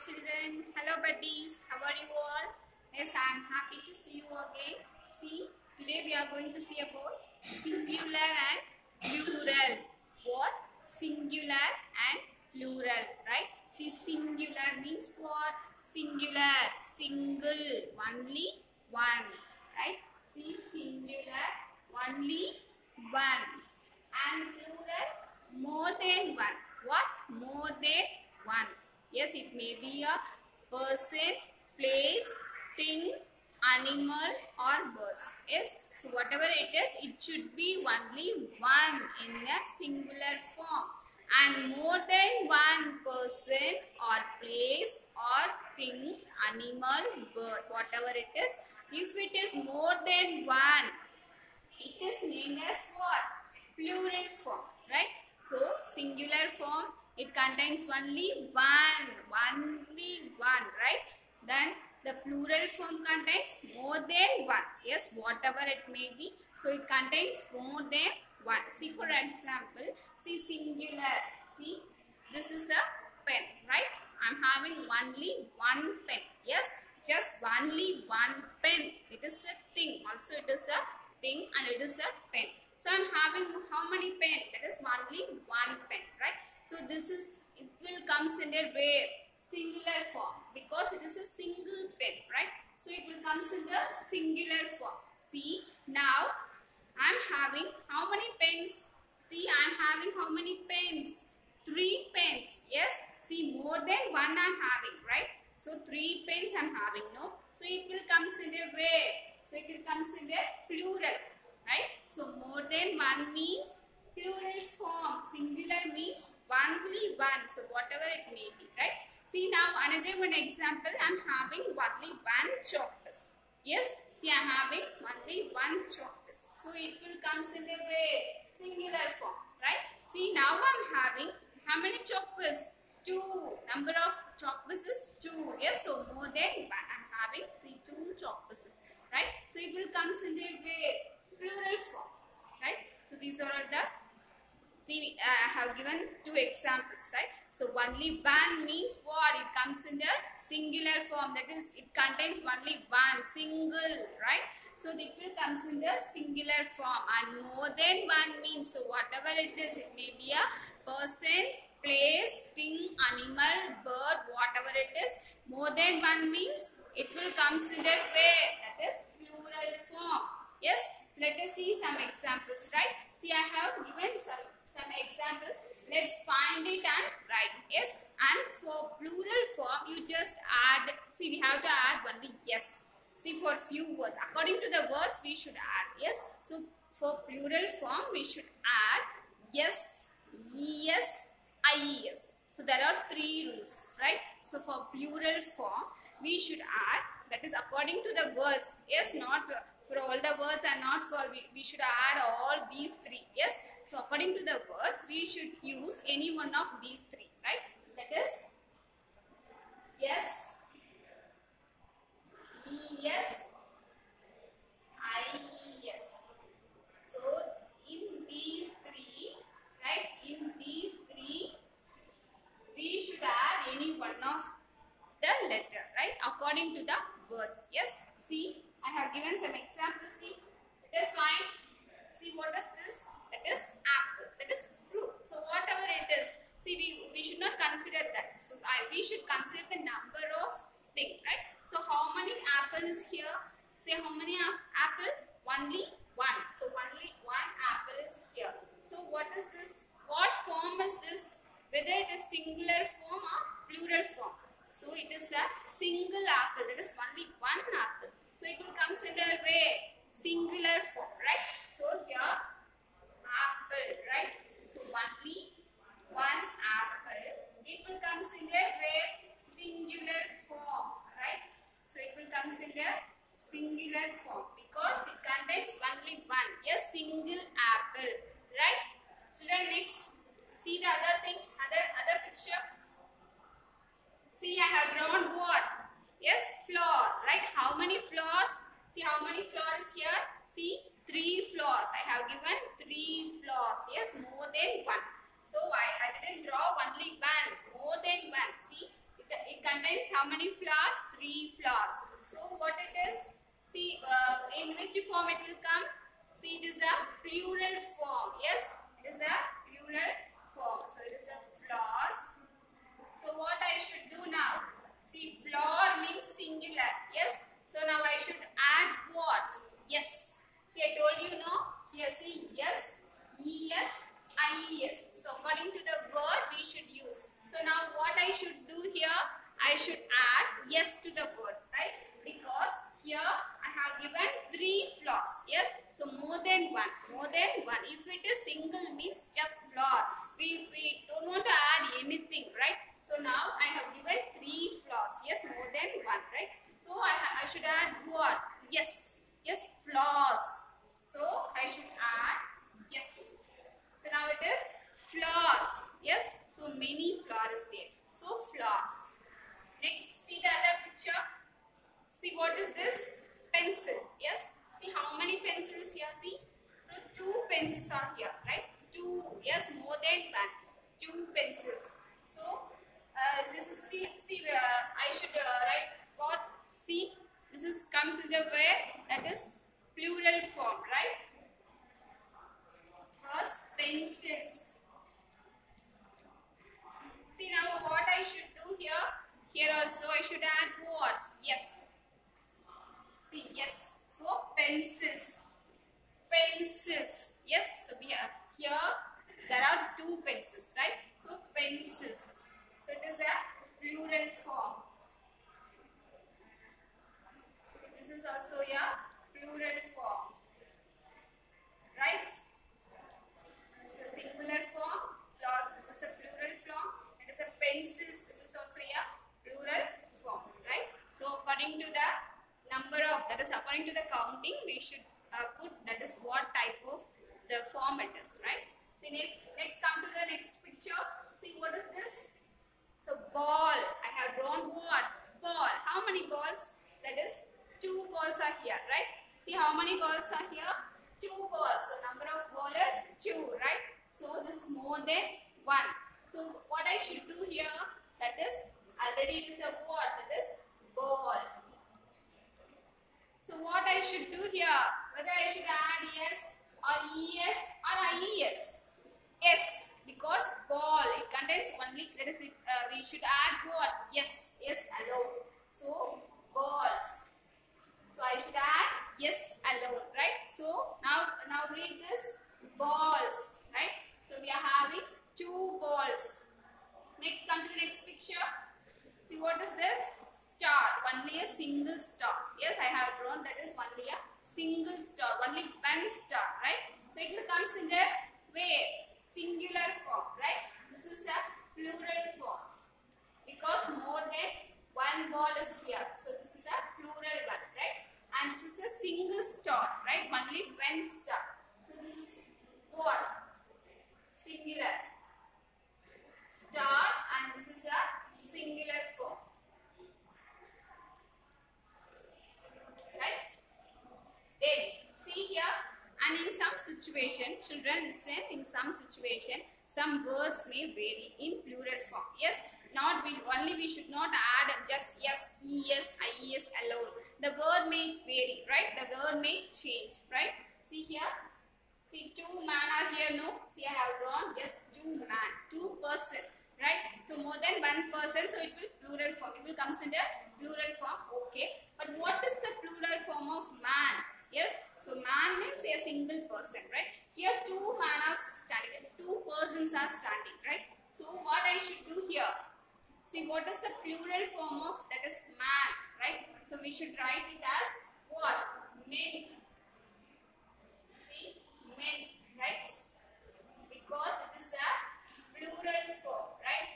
children. Hello buddies. How are you all? Yes, I am happy to see you again. See, today we are going to see about singular and plural. What? Singular and plural, right? See, singular means what? Singular, single, only one, right? See, singular, only one. And plural, more than one. What? More than one. Yes, it may be a person, place, thing, animal or birds. Yes, so whatever it is, it should be only one in a singular form. And more than one person or place or thing, animal, bird, whatever it is, if it is more than one, it is named as what? Plural form, right? So, singular form, it contains only one, right? Then, the plural form contains more than one. Yes, whatever it may be. So, it contains more than one. See, for example, see singular. See, this is a pen, right? I'm having only one pen. Yes, just only one pen. It is a thing. Also, it is a thing and it is a pen. So I'm having how many pen? That is only one pen, right? So this is, it will comes in a where? Singular form, because it is a single pen, right? So it will comes in the singular form. See, now I'm having how many pens? See, I'm having how many pens? 3 pens. Yes, see, more than one I'm having, right? So 3 pens I'm having, no? So it will comes in a where? So it will comes in the plural, right? So more than one means plural form. Singular means only one. So whatever it may be, right? See, now another one example. I'm having only one chalk piece. Yes, see, I'm having only one chalk piece. So it will comes in the way singular form, right? See, now I'm having how many chalk pieces? 2. Number of chalk pieces 2. Yes, so more than one. I'm having, see, 2 chalk pieces, right? So it will comes in the way plural form, right? So these are all the, see, I have given 2 examples, right? So only one means what? It comes in the singular form, that is, it contains only one, single, right? So it will comes in the singular form. And more than one means, so whatever it is, it may be a person, place, thing, animal, bird, whatever it is. More than one means it will comes in that way, that is plural form. Yes, so let us see some examples, right? See, I have given some examples. Let's find it and write. Yes, and for plural form, you just add, see, we have to add only yes. See, for few words, according to the words, we should add. Yes, so for plural form, we should add yes, yes, IES. So there are 3 rules, right? So for plural form, we should add, that is according to the words. Yes, not for all the words and not for, we should add all these 3. Yes, so according to the words, we should use any one of these 3, right? That is yes, yes, IES. So in these 3, right? In these 3, we should add any one of the letter, right? According to the words. Yes. See, I have given some examples. See, it is fine. See, what is this? It is apple. That is fruit. So whatever it is, see, we should not consider that. So we should consider the number of thing, right? So how many apple is here? Say how many apple? Only one. So only one apple is here. So what is this? What form is this? Whether it is singular form or plural form. So it is a single apple. That is only one apple. So it will comes in a way singular form, right? So here apple, right? So only one apple. It will comes in a way singular form, right? So it will comes in a singular form because it contains only one. Yes, single apple, right? Children, next. See the other thing, other picture. See, I have drawn what? Yes, flower, right? How many flowers? See how many flowers here? See, 3 flowers. I have given 3 flowers. Yes, more than one. So I didn't draw only one, more than one. See, it contains how many flowers? 3 flowers. So what it is? See, in which form it will come? See, it is a plural form. Yes, it is a plural form. So it is a flowers. So what I should do now? See, flower means singular. Yes. So now I should add what? Yes. See, I told you no. Here see, yes, es, ies. So according to the word we should use. So now what I should do here? I should add yes to the word, right? Because here I have given 3 flowers. Yes. So more than one. More than one. If it is single means just flower. We don't want to add anything, right? So now I have given 3 flowers. Yes, more than one, right? So I should add what? Yes. Yes, flowers. So I should add yes. So now it is flowers. Yes. So many flowers there. So flowers. Next, see the other picture. See what is this? Pencil. Yes. See how many pencils here? See. So 2 pencils are here, right? 2. Yes, more than one. 2 pencils. So this is I should write what? See, this is comes in the way that is plural form, right? First, pencils. See now what I should do here? Here also I should add what? Yes. See, yes. So pencils. Pencils. Yes. So here there are 2 pencils, right? So pencils. So it is a plural form. See, this is also a plural form, right? So this is a singular form. Flowers. This is a plural form. It is a pencils. This is also a plural form, right? So according to the number of, that is according to the counting, we should put that is what type of the form it is, right? See, next come to the next picture. See what is this? So ball. I have drawn what? Ball. How many balls? That is 2 balls are here, right? See how many balls are here? 2 balls. So number of balls is 2, right? So this is more than 1. So what I should do here? That is already it is a what? That is ball. So what I should do here? Whether I should add yes or es or ies? Yes, because ball it contains only, that is it, we should add what? Yes, yes alone. So balls. So I should add yes alone, right? So now read this balls, right? So we are having 2 balls. Next, come to the next picture. See what is this? Star. Only a single star. Yes, I have drawn that is only a single star. Only one star, right? So it will comes in the way singular form, right? This is a plural form because more than 1 ball is here. So this is a plural one, right? And this is a single star, right? Only one star. So this is what? Singular. Star, and this is a singular form. Right? Then see here, and in some situation, children listen, in some situation, some words may vary in plural form. Yes, we should not add just yes, es, ies alone. The word may vary, right? The word may change, right? See here. See 2 man are here, no? See I have drawn just 2 man, 2 person, right? So more than 1 person, so it will plural form. It will comes in the plural form, okay. But what is the plural form of man? Yes, so man means a single person, right? Here 2 man are standing, 2 persons are standing, right? So what I should do here? See what is the plural form of that is man, right? So we should write it as what? Men. See, men, right? Because it is a plural form, right?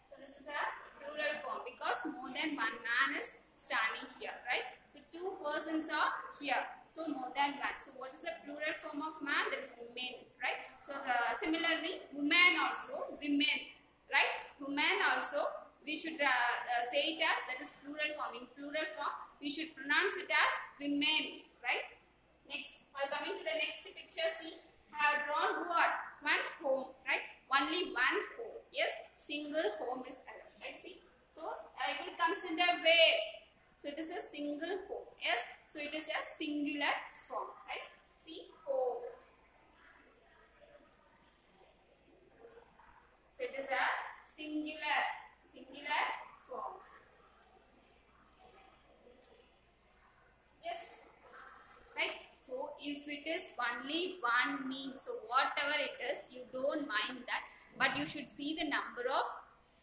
So this is a plural form because more than 1 man is standing here, right? So 2 persons are here. So more than 1. So what is the plural form of man? That is men, right? So similarly, women also, women, right? Women also, we should say it as that is plural form. In plural form, we should pronounce it as women, right? Next, while coming to the next picture, see, I have drawn what? One home, right? Only one home. Yes, single home is allowed, right? See, so it will comes in the where. So it is a single home. Yes, so it is a singular form, right? See, home. So it is a singular form. Yes, right? So if it is only one means, so whatever it is, you don't mind that, but you should see the number of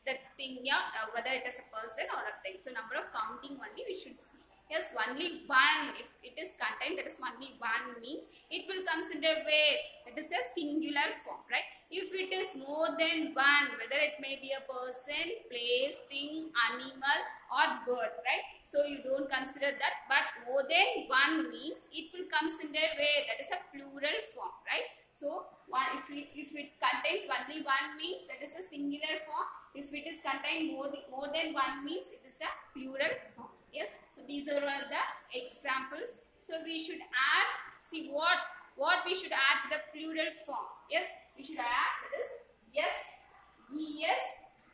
the thing, yeah, whether it is a person or a thing. So number of counting only we should see. Yes, only one. If it is contained, that is only one means it will comes in a way. That is a singular form, right? If it is more than one, whether it may be a person, place, thing, animal, or bird, right? So you don't consider that. But more than one means it will comes in a way. That is a plural form, right? So one, if it contains only one means that is a singular form. If it is contained more than one means it is a plural form. Yes, so these are all the examples. So we should add, see what we should add to the plural form. Yes, we should add, that is yes, es,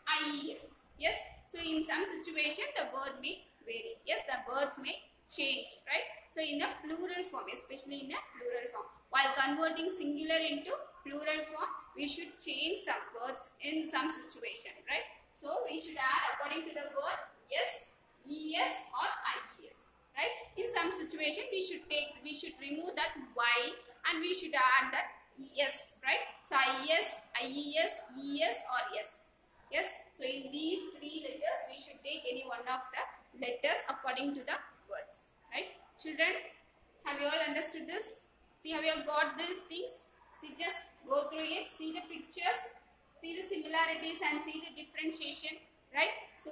ies. Yes, so in some situation the word may vary. Yes, the words may change, right? So in a plural form, especially in a plural form, while converting singular into plural form, we should change some words in some situation, right? So we should add according to the word yes, es or ies, right? In some situation we should remove that y and we should add that es, right? So ies, ies, es or yes. Yes, so in these three letters we should take any one of the letters according to the words, right? Children, have you all understood this? See, have you all got these things? See, just go through it, see the pictures, see the similarities and see the differentiation, right? So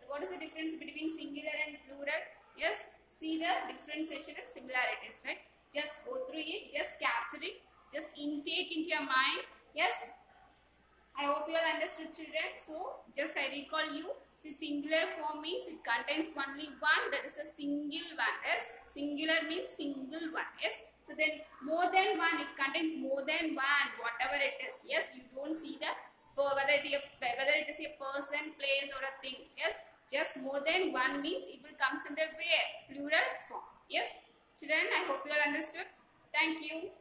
what is the difference between singular and plural? Yes, see the differentiation and similarities, right? Just go through it, just capture it, just intake into your mind. Yes, I hope you all understood, children. So just I recall you, see, singular form means it contains only one, that is a single one. Yes, singular means single one. Yes, so then more than one, if contains more than one, whatever it is, yes, you don't see the whether it is a person, place or a thing. Yes, just more than one means it will comes in the where? Plural form. Yes, children, I hope you all understood. Thank you.